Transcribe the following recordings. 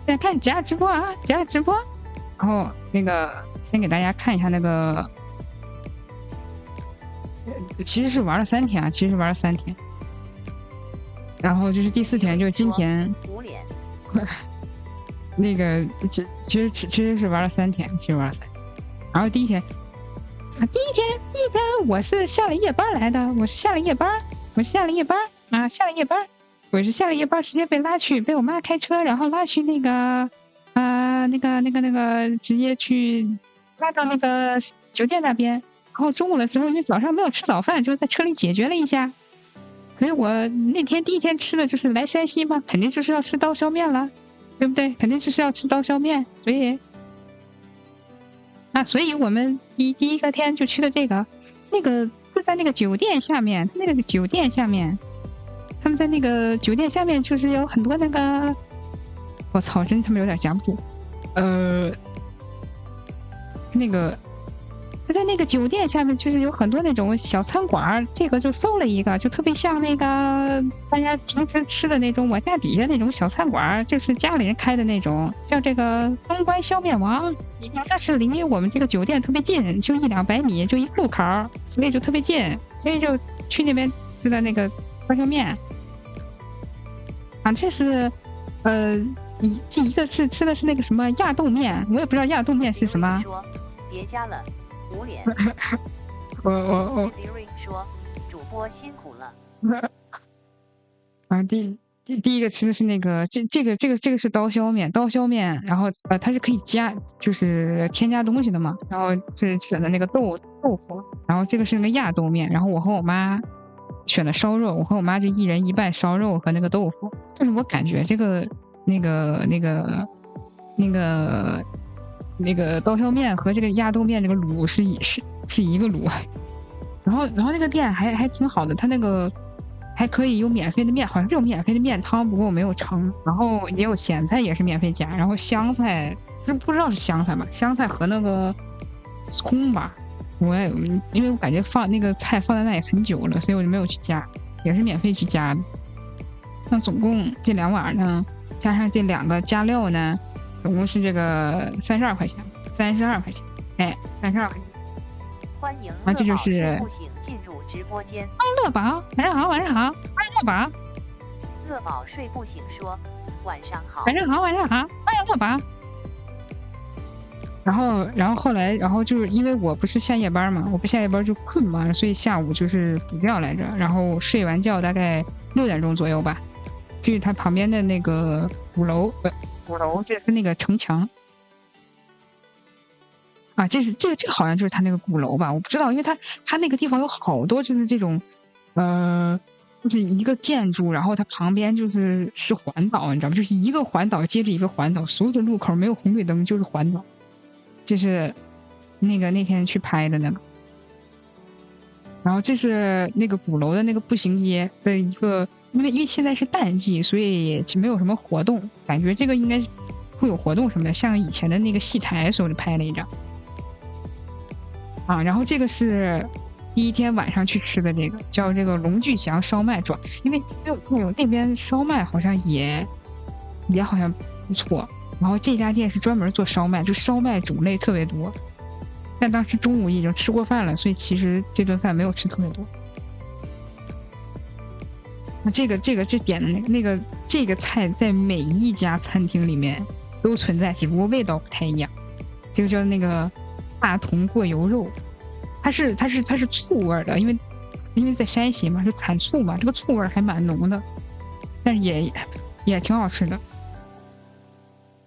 在看假直播啊，假直播。然后那个先给大家看一下那个，其实是玩了3天啊，其实是玩了3天。然后就是第4天，就是今天。脸。那个其实是玩了3天，其实玩了3天。然后第一天我是下了夜班来的，我是下了夜班，下了夜班直接被我妈开车，然后拉去那个直接去拉到那个酒店那边。然后中午的时候，因为早上没有吃早饭，就在车里解决了一下。所以我那天第一天吃的就是来山西嘛，肯定就是要吃刀削面了，对不对？肯定就是要吃刀削面，所以我们第一个天就去了这个，那个就在那个酒店下面，他们在那个酒店下面就是有很多那个，我操，真他妈有点夹不住，那个。他在那个酒店下面，就是有很多那种小餐馆，这个就搜了一个，就特别像那个大家平时吃的那种我家底下那种小餐馆，就是家里人开的那种，叫这个东关削面王。这是离我们这个酒店特别近，就100-200米，就一个路口，所以就特别近，所以就去那边吃的那个刀削面。这是第一个是吃的是那个什么亚豆面，我也不知道亚豆面是什么。说别加了。捂脸。我说主播辛苦了。第一个吃的是那个这个是刀削面，然后它是可以加就是添加东西的嘛，然后是选的那个豆腐，然后这个是那个亚豆面，然后我和我妈选的烧肉，我和我妈就一人一半烧肉和那个豆腐，就是我感觉这个那个刀削面和这个亚豆面这个卤是一个卤，然后那个店还挺好的，它那个还可以有免费的面，好像是有免费的面汤，不过我没有盛，然后也有咸菜也是免费加，然后香菜不知道是香菜吧，香菜和那个葱吧，因为我感觉放那个菜放在那里很久了，所以我就没有去加，也是免费去加的。那总共这2碗呢，加上这2个加料呢，总共是这个32块钱，哎，32块钱。欢迎这就是不醒进入直播间。乐宝，晚上好，欢迎乐宝。乐宝睡不醒说晚上好，晚上好，欢迎乐宝。然后后来，然后就是因为我不是下夜班嘛，我不下夜班就困嘛，所以下午就是补觉来着，然后睡完觉大概6点钟左右吧，去他旁边的那个鼓楼，这是那个城墙。这好像就是他那个鼓楼吧，我不知道，因为他那个地方有好多就是这种，就是一个建筑，然后它旁边就是环岛，你知道吗？就是一个环岛接着一个环岛，所有的路口没有红绿灯，就是环岛。就是那天去拍的那个，然后这是那个鼓楼的那个步行街的一个，因为现在是淡季，所以没有什么活动，感觉这个应该会有活动什么的，像以前的那个戏台时候就拍了一张。然后这个是第一天晚上去吃的，这个叫这个龙聚祥烧麦庄，因为那边烧麦好像也好像不错，然后这家店是专门做烧麦，就烧麦种类特别多，但当时中午已经吃过饭了，所以其实这顿饭没有吃特别多。这点的这个菜在每一家餐厅里面都存在，只不过味道不太一样。这个叫那个大同过油肉，它是醋味的，因为在山西嘛，就产醋嘛，这个醋味还蛮浓的，但是也挺好吃的。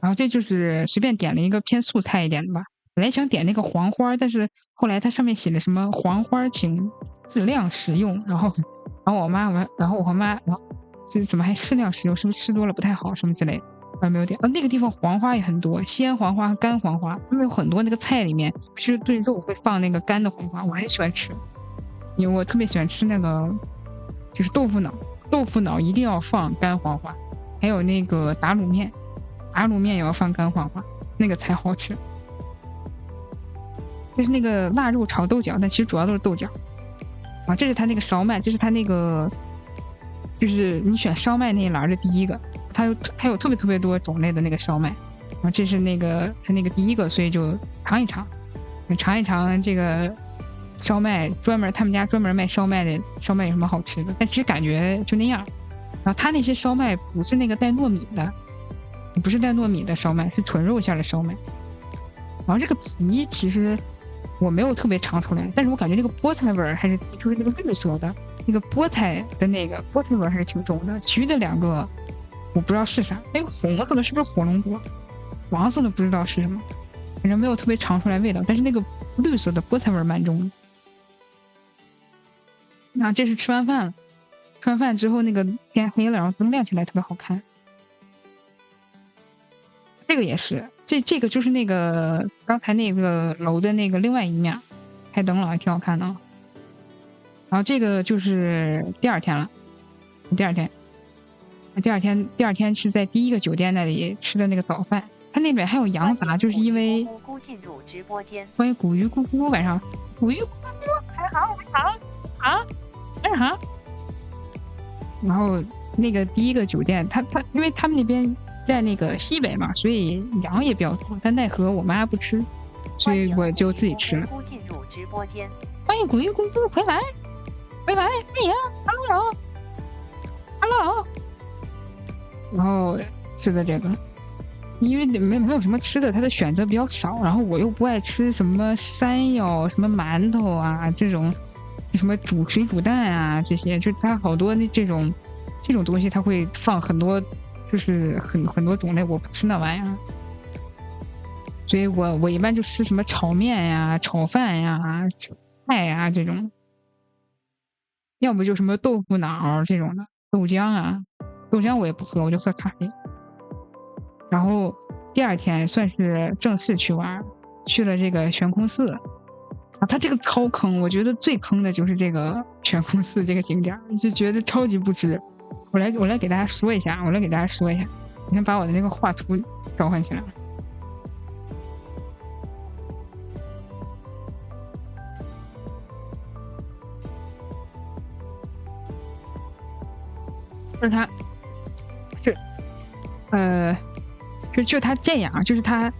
然后这就是随便点了一个偏素菜一点的吧，本来想点那个黄花，但是后来它上面写的什么黄花请适量食用，然后我妈，然后我和妈，然后这怎么还适量食用？是不是吃多了不太好什么之类的？没有点。那个地方黄花也很多，鲜黄花和干黄花，他们有很多那个菜里面是对肉会放那个干的黄花，我很喜欢吃，因为我特别喜欢吃那个就是豆腐脑一定要放干黄花，还有那个打卤面也要放干黄花，那个才好吃。就是那个腊肉炒豆角，但其实主要都是豆角。这是他那个烧麦，这是他那个就是你选烧麦那一栏的第一个，它有特别特别多种类的那个烧麦，然后这是它那个第一个，所以就尝一尝这个烧麦，他们家专门卖烧麦的，烧麦有什么好吃的？但其实感觉就那样。然后他那些烧麦不是那个带糯米的，不是带糯米的烧麦，是纯肉馅的烧麦。然后这个皮其实我没有特别尝出来，但是我感觉这个菠菜味儿还是就是那个绿色的那个菠菜的那个菠菜味儿还是挺重的。其余的两个我不知道是啥，那个红色的是不是火龙果？黄色的不知道是什么，反正没有特别尝出来味道，但是那个绿色的菠菜味儿蛮重的。那这是吃完饭了，吃完饭之后那个天黑了，然后灯亮起来特别好看。这个也是，这个就是那个刚才那个楼的那个另外一面，开灯了，还挺好看的。然后这个就是第二天了，第二天是在第一个酒店那里吃的那个早饭，他那边还有羊杂，就是因为咕进入直播间。欢迎古鱼咕咕，晚上古鱼咕咕，还好啊，晚上好。然后那个第一个酒店，他因为他们那边在那个西北嘛，所以羊也比较多，但奈何我妈不吃，所以我就自己吃了。咕进入直播间。欢迎古鱼咕咕回来，欢迎 ，hello。然后吃的这个，因为没有什么吃的，它的选择比较少，然后我又不爱吃什么山药、什么馒头啊这种，什么水煮蛋啊这些，就它好多这种东西，它会放很多，就是很多种类，我不吃那玩意儿，所以我一般就吃什么炒面呀、炒饭呀、菜呀这种，要不就什么豆腐脑这种的，豆浆我也不喝，我就喝咖啡。然后第二天算是正式去玩，去了这个悬空寺啊，它这个超坑，我觉得最坑的就是这个悬空寺这个景点，就觉得超级不值。我来给大家说一下，我先把我的那个画图召唤起来。就是它，就他这样，就是他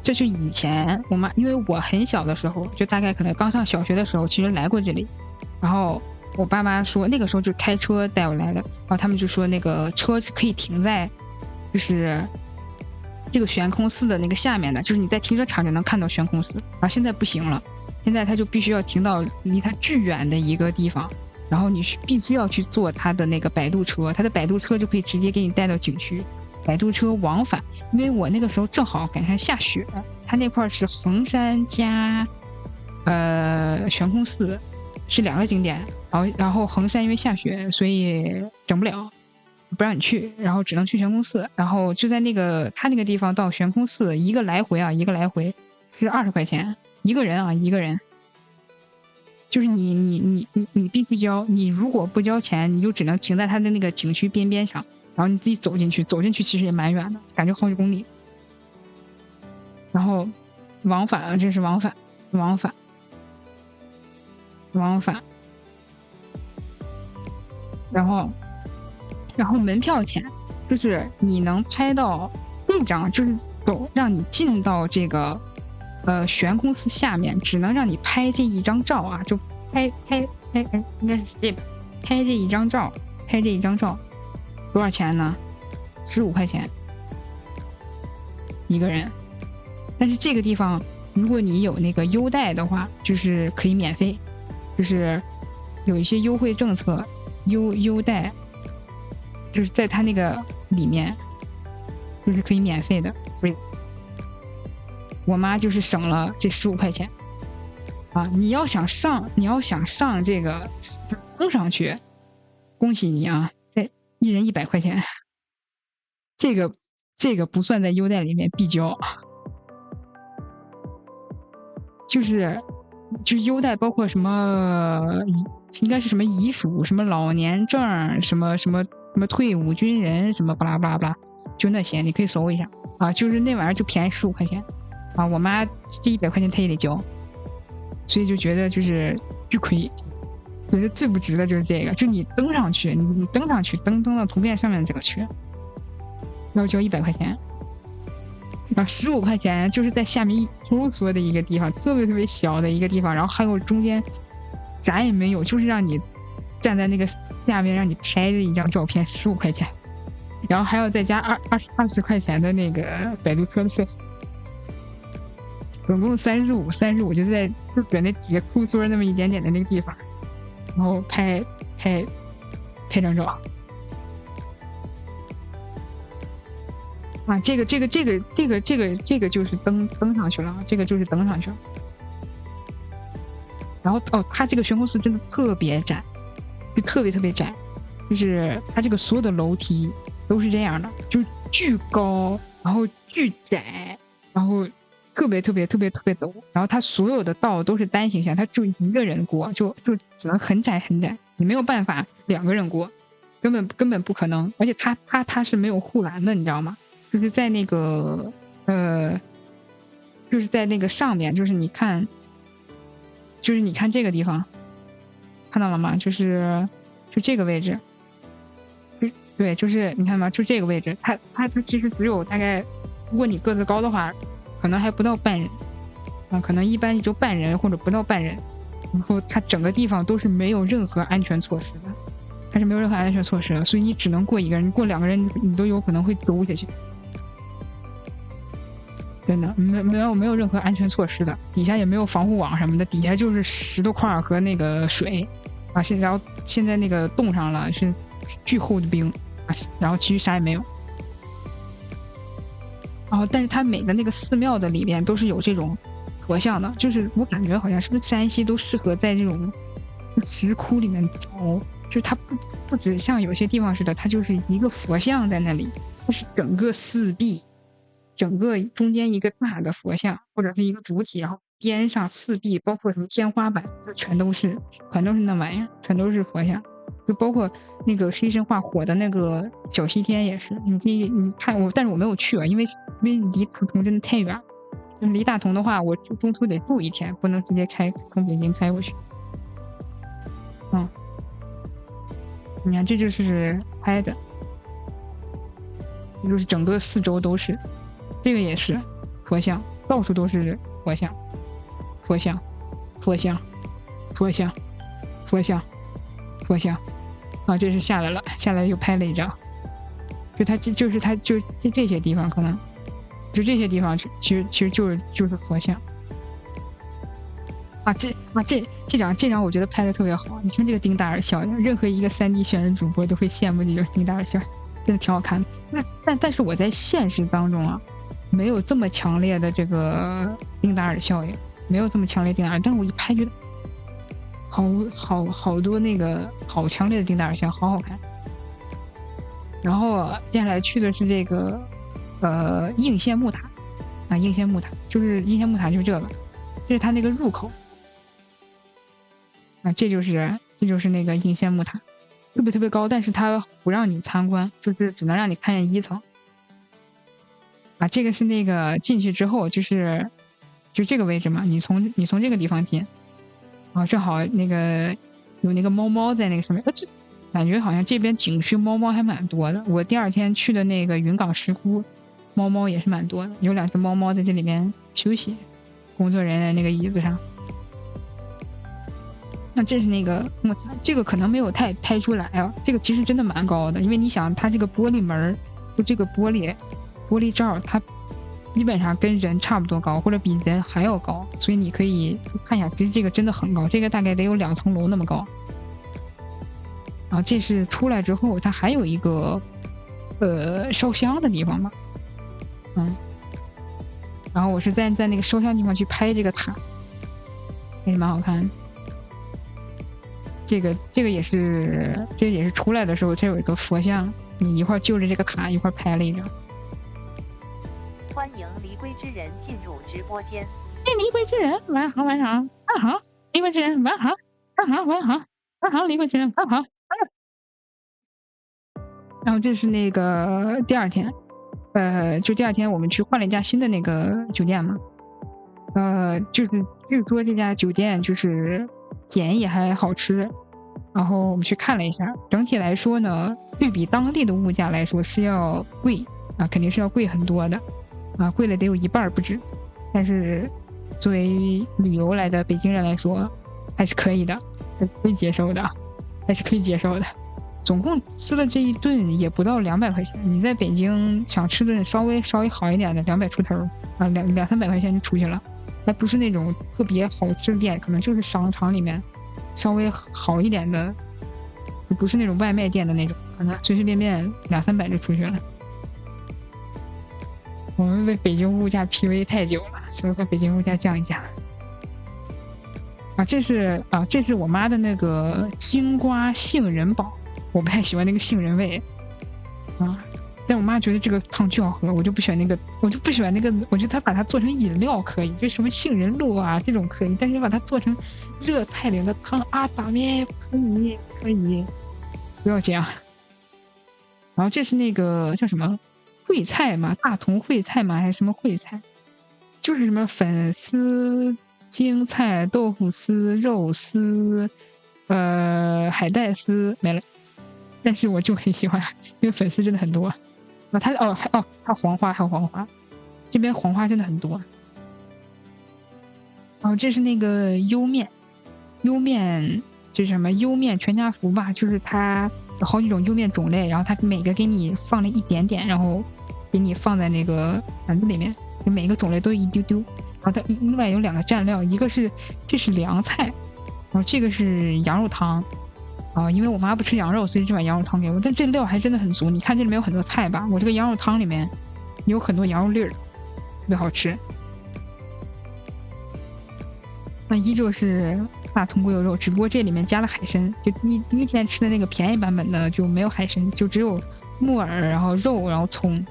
就是以前我妈，因为我很小的时候，就大概可能刚上小学的时候，其实来过这里，然后我爸妈说那个时候就开车带我来的，然后他们就说那个车可以停在就是这个悬空寺的那个下面的，就是你在停车场就能看到悬空寺，然后现在不行了，现在他就必须要停到离他巨远的一个地方。然后你必须要去坐他的那个摆渡车，他的摆渡车就可以直接给你带到景区，摆渡车往返。因为我那个时候正好赶上下雪，他那块是衡山加悬空寺是两个景点，然后衡山因为下雪，所以整不了，不让你去，然后只能去悬空寺。然后就在他那个地方到悬空寺一个来回是20块钱一个人啊，一个人。就是你必须交，你如果不交钱，你就只能停在他的那个景区边上，然后你自己走进去其实也蛮远的，感觉好几公里。然后往返，这是往返，然后门票钱就是你能拍到那张，就是让你进到这个悬空寺下面，只能让你拍这一张照啊，就拍，应该是这边拍这一张照，多少钱呢？15块钱一个人。但是这个地方，如果你有那个优待的话，就是可以免费，就是有一些优惠政策，优待，就是在它那个里面，就是可以免费的。所以我妈就是省了这15块钱啊！你要想上这个登上去，恭喜你啊！一人100块钱，这个不算在优待里面必交，就是优待包括什么，应该是什么遗属、什么老年证、什么退伍军人、什么巴拉巴拉巴拉，就那些你可以搜一下啊，就是那玩意儿就便宜15块钱。啊，我妈这100块钱她也得交，所以就觉得就是巨亏。觉得最不值的就是这个，就你登上去，你登上去，登到图片上面这个去，要交100块钱。然后15块钱就是在下面收缩的一个地方，特别特别小的一个地方，然后还有中间啥也没有，就是让你站在那个下面让你拍的一张照片，15块钱，然后还要再加20块钱的那个摆渡车的费，总共35，就搁那几个枯缩那么一点点的那个地方，然后拍张照。啊，这个就是登上去了，这个就是登上去了。然后它这个悬空寺真的特别窄，就特别窄，就是它这个所有的楼梯都是这样的，就是巨高，然后巨窄，然后特别陡，然后它所有的道都是单行线，它就一个人过，就只能很窄，你没有办法2个人过，根本不可能，而且它是没有护栏的，你知道吗？就是在那个就是在那个上面，就是你看这个地方，看到了吗？就这个位置，对，就是你看吗？就这个位置，它其实只有大概，如果你个子高的话，可能还不到半人啊，可能一般也就半人或者不到半人。然后它整个地方都是没有任何安全措施的，它是没有任何安全措施的，所以你只能过一个人，过2个人你都有可能会丢下去。真的没有任何安全措施的，底下也没有防护网什么的，底下就是石头块和那个水啊，然后现在那个冻上了是巨厚的冰啊，然后其余啥也没有。然后但是它每个那个寺庙的里边都是有这种佛像的，就是我感觉好像是不是山西都适合在这种石窟里面凿，就是它不只像有些地方似的，它就是一个佛像在那里，它是整个四壁。整个中间一个大的佛像或者是一个主体，然后边上四壁包括什么天花板，就全都是那玩意儿，全都是佛像，就包括那个黑神话火的那个小西天也是，你看我，但是我没有去啊，因为离大同真的太远，就是离大同的话，我中途得住1天，不能直接从北京开过去。你看这就是拍的，就是整个4周都是。这个也是佛像，到处都是佛像啊！这是下来又拍了一张，就这些地方可能就这些地方其实就是佛像啊！这张我觉得拍的特别好，你看这个丁达尔笑，任何一个3D 选人主播都会羡慕这种丁达尔笑，真的挺好看的。但是我在现实当中啊。没有这么强烈的这个丁达尔效应，没有这么强烈丁达尔，但是我一拍觉得好多那个好强烈的丁达尔效，好好看。然后接下来去的是这个应县木塔啊，应县木塔就是这个，这是它那个入口啊，这就是那个应县木塔，特别高，但是它不让你参观，就是只能让你看见1层。啊，这个是那个进去之后，就这个位置嘛，你从这个地方进，啊，正好那个有那个猫在那个上面，这感觉好像这边景区猫还蛮多的。我第2天去的那个云冈石窟，猫也是蛮多的，有2只猫在这里面休息，工作人员的那个椅子上。那这是那个木塔，这个可能没有太拍出来啊，这个其实真的蛮高的，因为你想它这个玻璃门，就这个玻璃罩，它基本上跟人差不多高，或者比人还要高，所以你可以看一下，其实这个真的很高，这个大概得有2层楼那么高。然后这是出来之后，它还有一个烧香的地方吧，然后我是在那个烧香地方去拍这个塔，也蛮好看。这个也是出来的时候，这有一个佛像，你一块就着这个塔一块拍了一张。欢迎离归之人进入直播间。离归之人，晚好，离归之人，晚好，离归之人，晚好。然后这是那个第2天，就第2天我们去换了一家新的那个酒店嘛，就是据说这家酒店就是便宜还好吃，然后我们去看了一下，整体来说呢，对比当地的物价来说是要贵啊，肯定是要贵很多的啊，贵了得有一半不止。但是作为旅游来的北京人来说，还是可以的，还是可以接受的，还是可以接受的。总共吃了这一顿也不到200块钱，你在北京想吃顿稍微好一点的，200出头啊，两三百块钱就出去了，还不是那种特别好吃的店，可能就是商场里面稍微好一点的，不是那种外卖店的那种，可能随随便便2、300就出去了。我们为北京物价 PUA 太久了，所以说北京物价降一降。啊，这是我妈的那个金瓜杏仁煲，我不太喜欢那个杏仁味啊，但我妈觉得这个汤巨好喝，我就不喜欢那个，我就觉得她把它做成饮料可以，就什么杏仁露啊这种可以，但是把它做成热菜里的汤啊，打咩可以，不要这样。然后这是那个叫什么烩菜嘛，大同烩菜嘛，还是什么烩菜？就是什么粉丝、京菜、豆腐丝、肉丝，海带丝没了。但是我就很喜欢，因为粉丝真的很多。啊，还有黄花，还有黄花，这边黄花真的很多。哦，这是那个优面，优面就是什么优面全家福吧，就是它有好几种优面种类，然后它每个给你放了一点点，然后给你放在那个盘子里面，就每个种类都一丢丢。然后它另外有2个蘸料，这是凉菜，然后这个是羊肉汤。啊，因为我妈不吃羊肉，所以就把羊肉汤给我。但这料还真的很足，你看这里面有很多菜吧？我这个羊肉汤里面有很多羊肉粒儿，特别好吃。那依旧是大同过油肉，只不过这里面加了海参。就第一天吃的那个便宜版本的就没有海参，就只有木耳，然后肉，然后葱。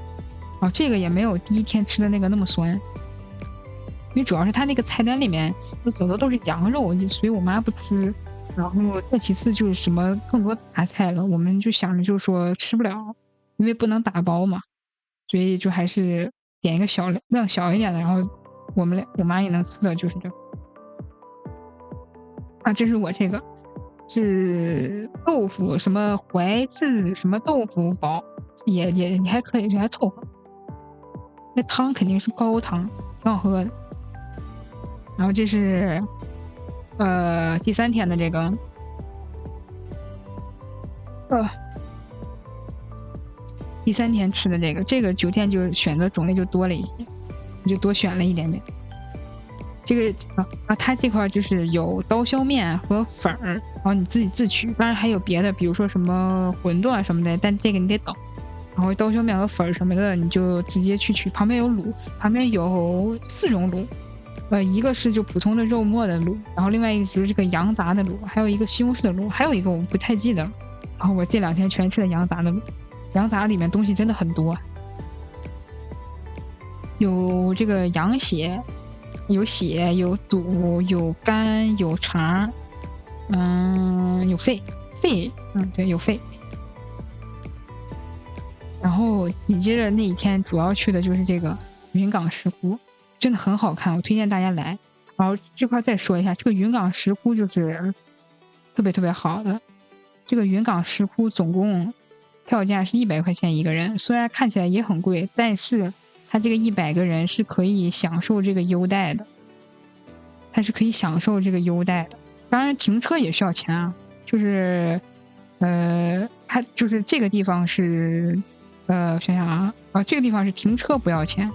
啊，这个也没有第一天吃的那个那么酸，因为主要是它那个菜单里面有很多都是羊肉，所以我妈不吃。然后再其次就是什么更多大菜了，我们就想着就是说吃不了，因为不能打包嘛，所以就还是点一个量小一点的，然后我妈也能吃的就是这个。啊，这是我这个是豆腐什么怀质什么豆腐煲，也还可以，还凑合。那汤肯定是高汤，挺好喝的。然后这是第3天的这个第3天吃的这个酒店就选择种类就多了一些，我就多选了一点点。这个它这块就是有刀削面和粉儿，然后你自己自取，当然还有别的，比如说什么馄饨啊什么的，但这个你得等。然后刀削面和粉儿什么的你就直接去取，旁边有卤，旁边有4种卤。一个是就普通的肉末的卤，然后另外一个就是这个羊杂的卤，还有一个西红柿的卤，还有一个我不太记得了。然后我这2天全吃的羊杂的卤，羊杂里面东西真的很多，有这个羊血，有血，有肚，有肝，有肠，有肺，对，有肺。然后紧接着那一天主要去的就是这个云冈石窟。真的很好看，我推荐大家来。然后这块再说一下，这个云冈石窟就是特别特别好的。这个云冈石窟总共票价是100块钱一个人，虽然看起来也很贵，但是它这个100个人是可以享受这个优待的，它是可以享受这个优待的。当然停车也需要钱啊，就是它就是这个地方是想想这个地方是停车不要钱。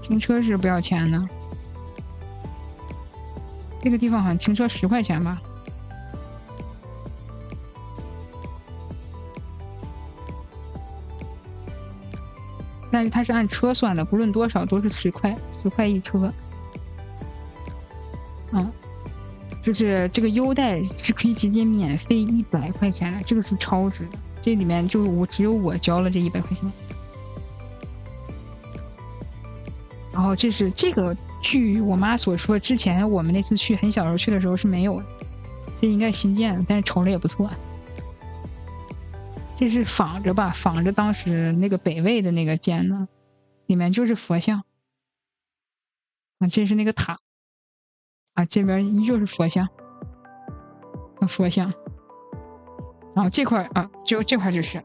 停车是不要钱的，这个地方好像停车10块钱吧。但是它是按车算的，不论多少都是10块，10块一车。就是这个优待是可以直接免费100块钱的，这个是超值的。这里面就只有我交了这100块钱。然后这是这个，据我妈所说，之前我们那次去很小时候去的时候是没有的，这应该是新建的，但是瞅着也不错。这是仿着当时那个北魏的那个建的，里面就是佛像。这是那个塔，这边依旧是佛像。佛像。然后这块啊，就这块就是，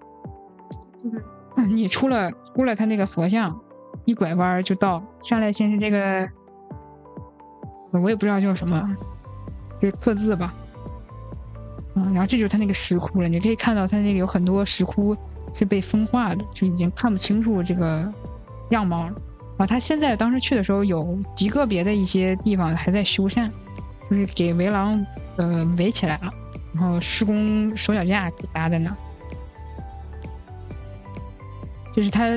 你出了他那个佛像，一拐弯就到上来，先是这个，我也不知道叫什么，就是刻字吧。然后这就是他那个石窟了，你可以看到他那个有很多石窟是被风化的，就已经看不清楚这个样貌了。他现在当时去的时候有极个别的一些地方还在修缮，就是给围廊围起来了，然后施工手脚架给搭在那。就是它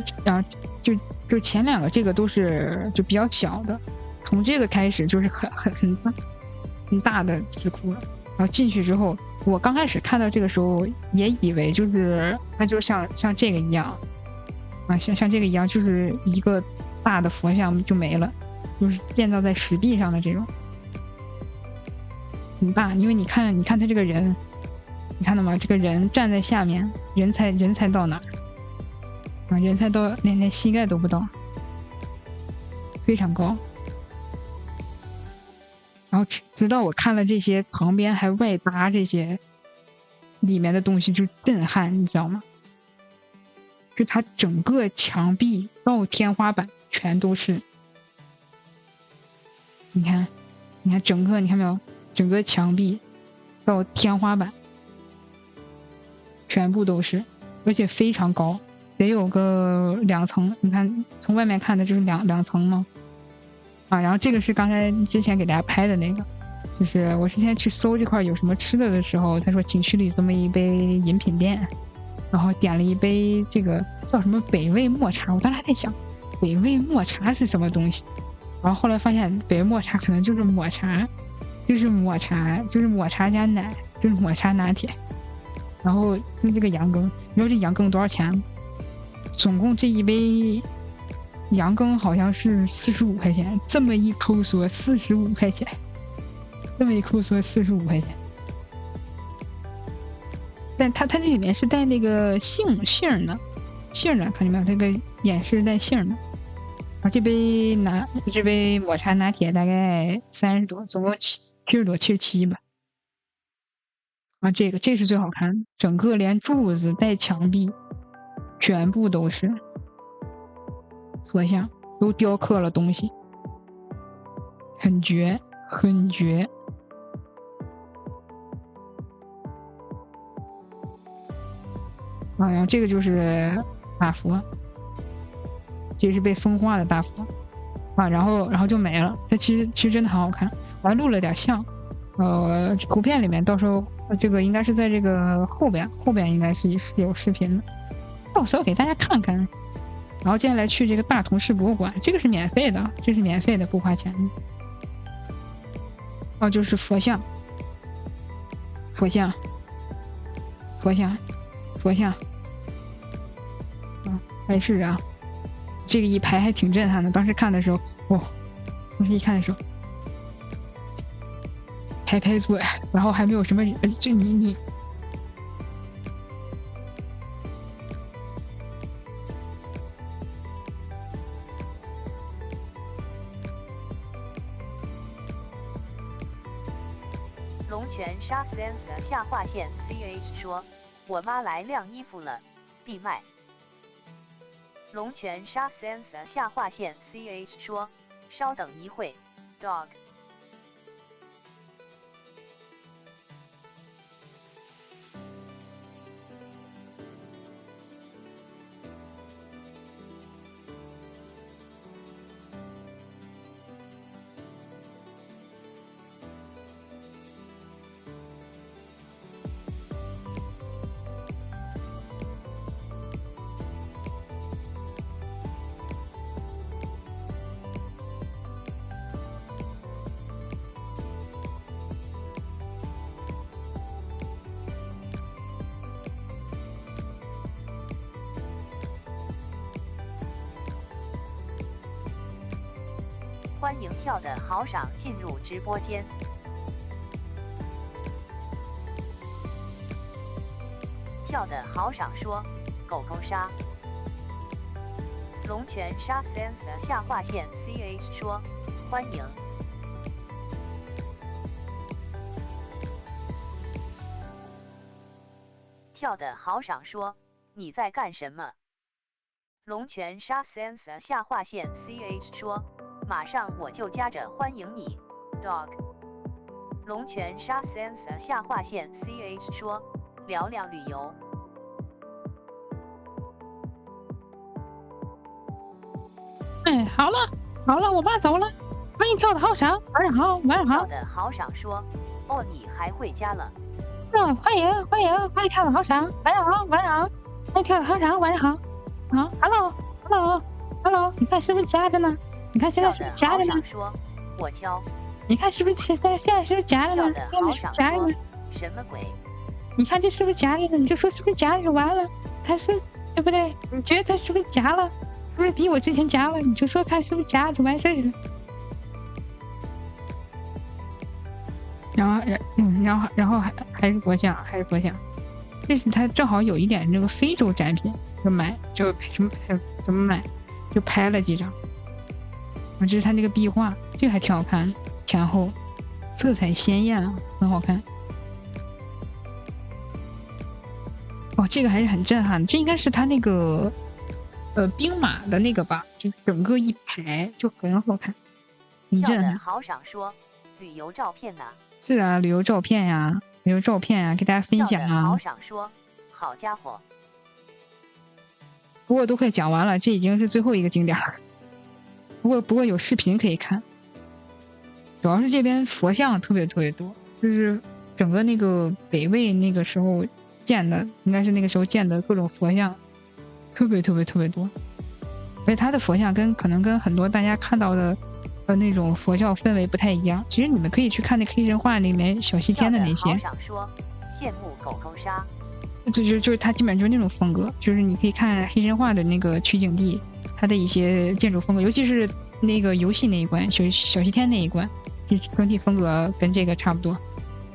就前两个这个都是就比较小的，从这个开始就是很大的石窟了。然后进去之后，我刚开始看到这个时候也以为就是它就像这个一样啊，像这个一样，就是一个大的佛像就没了，就是建造在石壁上的这种，很大。因为你看他这个人，你看到吗？这个人站在下面，人才到哪啊？人才到连膝盖都不到，非常高。然后直到我看了这些旁边还外搭这些里面的东西，就震撼，你知道吗？就它整个墙壁到天花板全都是，你看整个，你看没有？整个墙壁到天花板全部都是，而且非常高，得有个2层。你看从外面看的就是两层吗？啊，然后这个是刚才之前给大家拍的那个，就是我之前去搜这块有什么吃的的时候，他说景区里这么一杯饮品店，然后点了一杯这个叫什么北味抹茶，我当时还在想北味抹茶是什么东西，然后后来发现北味抹茶可能就是抹茶，就是抹茶加奶，就是抹茶拿铁，然后是这个羊羹，你知道这羊羹多少钱吗？总共这一杯羊羹好像是45块钱，这么一抠缩45块钱，这么一抠缩45块钱。但它这里面是带那个杏的，看见没有？这个演示带杏的。然后这杯抹茶拿铁大概30多，总共70多77吧。啊，这是最好看的，整个连柱子带墙壁全部都是佛像，都雕刻了东西，很绝。啊，然后这个就是大佛，这是被风化的大佛啊，然后就没了。它其实真的很好看，我还录了点像，图片里面到时候这个应该是在这个后边应该是有视频的，到时候给大家看看。然后接下来去这个大同市博物馆，这个是免费的，不花钱的。哦，就是佛像，还是啊，这个一排还挺震撼的。当时看的时候，排坐，然后还没有什么人，就你。龙泉沙 Sense 下划线 CH 说：“我妈来晾衣服了，闭麦。”龙泉沙 Sense 下划线 CH 说：“稍等一会 ，dog。” 欢迎跳的好赏进入直播间。跳的好赏说：“狗狗杀。”龙泉杀 Sense 下划线 CH 说：“欢迎。”跳得好爽说，你在干什么？龙泉杀 Sense 下划线 CH 说，马上我就加着欢迎你 ，dog。龙泉杀 Sense 下划线 CH 说，聊聊旅游。哎，好了好了，我爸走了，欢迎跳的好爽，晚上好晚上好。跳得好爽说，哦你还会加了。欢迎跳的好爽，晚上好晚上好，欢迎跳的好爽，晚上好。啊 ，hello，你看是不是夹着呢？你看现在是不是夹着呢？说，我敲。你看是不是现在是不是夹着呢？现在是夹着呢。什么鬼？你看这是不是夹着呢？你就说是不是夹着就完了？他说对不对？你觉得他是不是夹了？是不是比我之前夹了？你就说看是不是夹就完事儿了。然后还是佛像，这是他正好有一点这个非洲展品，就买就怎么买，就拍了几张。这是他那个壁画，这个还挺好看，前后色彩鲜艳啊，很好看。哦，这个还是很震撼的，这应该是他那个兵马的那个吧，就整个一排就很好看，很震撼。好想说旅游照片呢。是啊，旅游照片呀，给大家分享啊。好想说，好家伙！不过都快讲完了，这已经是最后一个景点了。不过有视频可以看，主要是这边佛像特别多，就是整个那个北魏那个时候建的，应该是那个时候建的各种佛像，特别多。而且它的佛像可能跟很多大家看到的那种佛教氛围不太一样。其实你们可以去看那黑神话里面小西天的那些。说羡慕狗狗杀。就是它基本上就是那种风格，就是你可以看黑神话的那个取景地，它的一些建筑风格，尤其是那个游戏那一关，小西天那一关，整体风格跟这个差不多。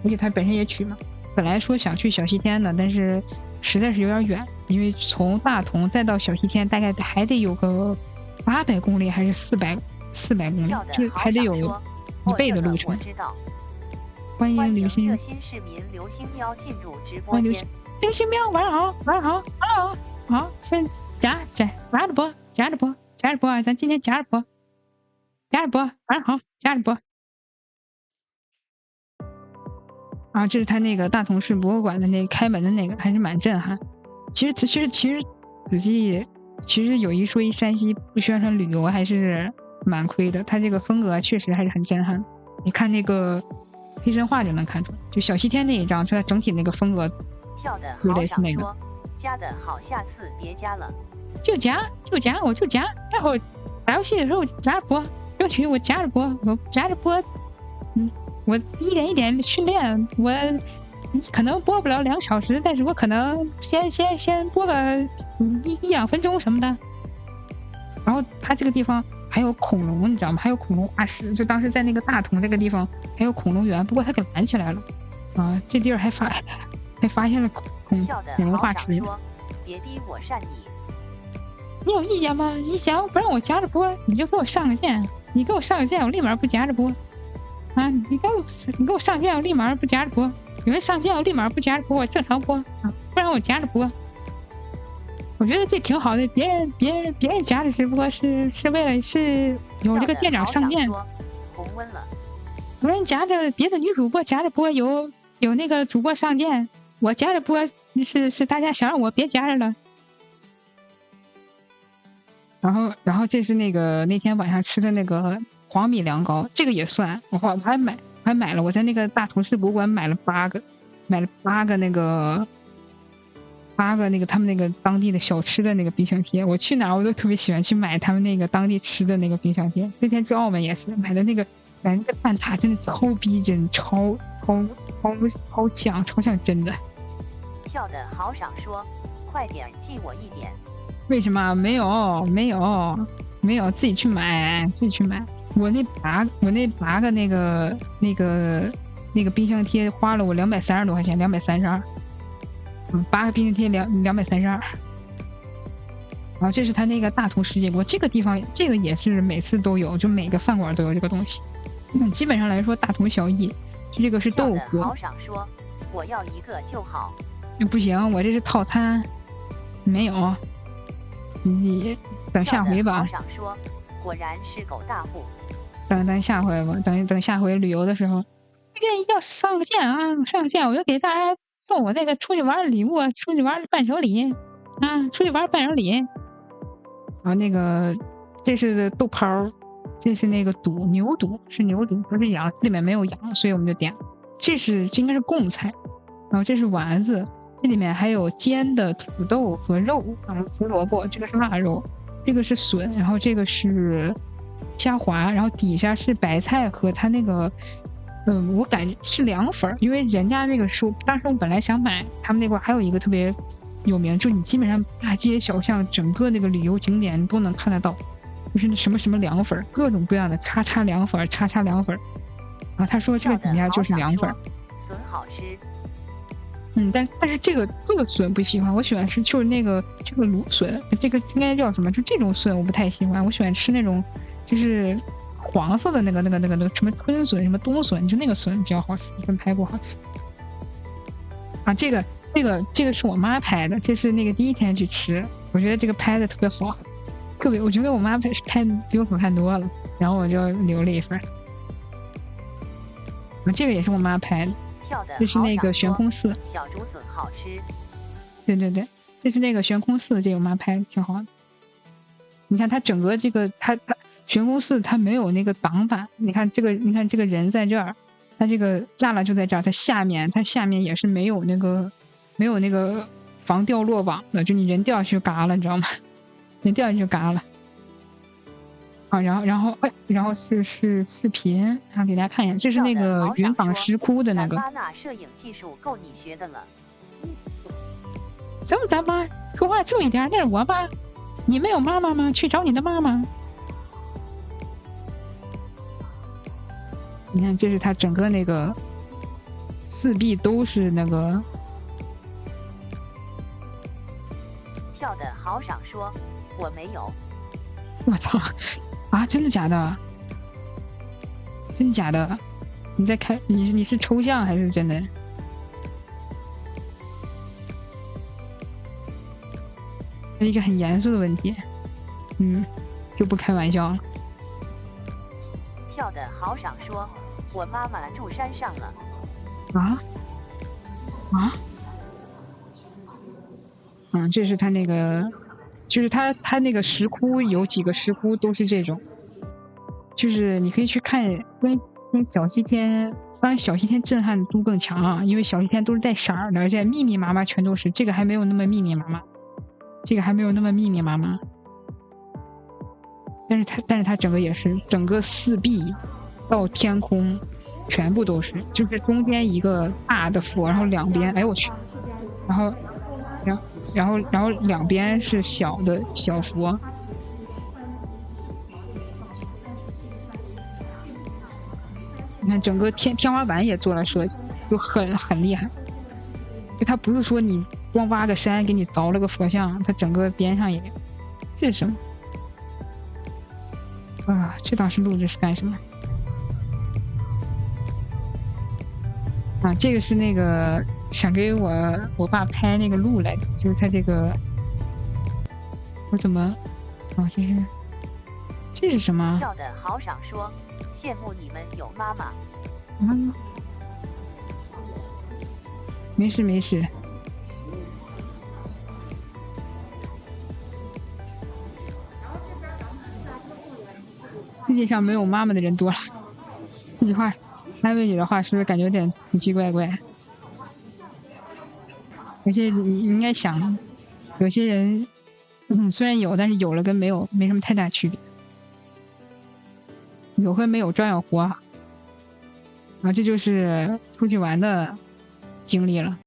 而且它本身也取嘛，本来说想去小西天的，但是实在是有点远，因为从大同再到小西天大概还得有个800公里还是400公里，就是还得有1倍的路程。欢迎刘星，热心市民刘星喵进入直播间。刘星喵，晚上好 ，Hello， 好，先夹着播啊，咱今天夹着播，晚上好，夹着播。啊，这是他那个大同市博物馆的那个开门的那个，还是蛮震撼。其实仔细，其实有一说一，山西不宣传旅游还是蛮亏的。他这个风格确实还是很震撼。你看那个黑神话就能看出来，就小西天那一张，就它整体那个风格，就类似那个。加的好，下次别加了。就夹，我就夹。待会儿打游戏的时候我夹着播，争取我夹着播，我一点一点训练，我可能播不了2小时，但是我可能先播个1-2分钟什么的。然后它这个地方还有恐龙，你知道吗？还有恐龙化石，就当时在那个大同这个地方还有恐龙园，不过它给拦起来了。啊，这地儿还发现了恐龙化石。别逼我删你。你有意见吗？你想不让我夹着播，你就给我上个键，我立马不夹着播。啊，你给我上键，我立马不夹着播。有人上键，我立马不夹着播，我正常播啊，不然我夹着播。我觉得这挺好的，别人夹着直播是为了是有这个舰长上键。红温了。有人夹着别的女主播夹着播，有那个主播上键，我夹着播是大家想让我别夹着了。然后这是那天晚上吃的那个黄米凉糕，这个也算，我还买了，我在那个大同市博物馆买了8个那个他们那个当地的小吃的那个冰箱贴。我去哪儿我都特别喜欢去买他们那个当地吃的那个冰箱贴。之前去澳门也是买的那个蛋挞，真的超逼真，超像真的。跳的好想说，快点记我一点。为什么？没有，自己去买。我那8个那个冰箱贴花了我230多块钱，232。8个冰箱贴232。然后这是他那个大同世界国，这个地方这个也是每次都有，就每个饭馆都有这个东西。基本上来说大同小异。这个是豆腐。好想说，我要一个就好。不行，我这是套餐，没有，你等下回吧。少说，果然是狗大户。等下回吧，等下回旅游的时候，愿意要上个线啊，上个线我就给大家送我那个出去玩的礼物，出去玩的伴手礼啊，出去玩伴手礼。然后那个这是豆泡，这是那个牛肚，是牛肚，不是羊，里面没有羊，所以我们就点。这应该是贡菜，然后这是丸子，这里面还有煎的土豆和肉，然后胡萝卜，这个是腊肉，这个是笋，然后这个是虾滑，然后底下是白菜和它那个，我感觉是凉粉，因为人家那个说，当时我本来想买他们那块还有一个特别有名，就你基本上大街小巷整个那个旅游景点都能看得到，就是那什么什么凉粉，各种各样的叉叉凉粉，叉叉凉粉。啊，他说这个底下就是凉粉，笋好吃。但是这个笋不喜欢，我喜欢吃就是这个芦笋，这个应该叫什么？就这种笋我不太喜欢，我喜欢吃那种就是黄色的那个什么春笋什么冬笋，就那个笋比较好吃，跟排骨好吃。啊，这个是我妈拍的，这是那个第一天去吃，我觉得这个拍的特别好，我觉得我妈拍的比我好看多了，然后我就留了一份。这个也是我妈拍的，这是那个悬空寺小竹笋好吃。对，这是那个悬空寺，这个我妈拍的挺好的。你看它整个这个它悬空寺它没有那个挡板，你看这个人在这儿，它这个栅栏就在这儿，它下面也是没有那个防掉落网的，就你人掉下去嘎了，你知道吗？人掉下去就嘎了。啊，然后是视频，然后给大家看一下，这是那个云冈石窟的那个。咱妈那摄影技术够你学的了。什么咱妈？说话注意点，那是我妈。你没有妈妈吗？去找你的妈妈。你看，这是他整个那个四壁都是那个。跳的好赏说，我没有。我操！啊，真的假的？真的假的？你在开你是抽象还是真的？是一个很严肃的问题，就不开玩笑了。跳的好赏说，我妈妈住山上了。这是他那个。就是他那个石窟有几个石窟都是这种，就是你可以去看，跟小西天，当然小西天震撼度更强啊，因为小西天都是带色儿的，而且密密麻麻全都是，这个还没有那么密密麻麻，但是它整个也是整个四壁到天空全部都是，就是中间一个大的佛，然后两边，哎我去，然后两边是小的小佛，你看整个天花板也做了设计，就很厉害。就它不是说你光挖个山给你凿了个佛像，它整个边上也有。这是什么？啊，这当时录这是干什么？啊，这个是那个想给我爸拍那个录来的，就是他这个，我怎么，这是什么？跳的好赏说，羡慕你们有妈妈。没事。世界上没有妈妈的人多了，这句话安慰你的话是不是感觉有点奇奇怪怪？而且你应该想，有些人虽然有，但是有了跟没有没什么太大区别，有和没有照样活。这就是出去玩的经历了。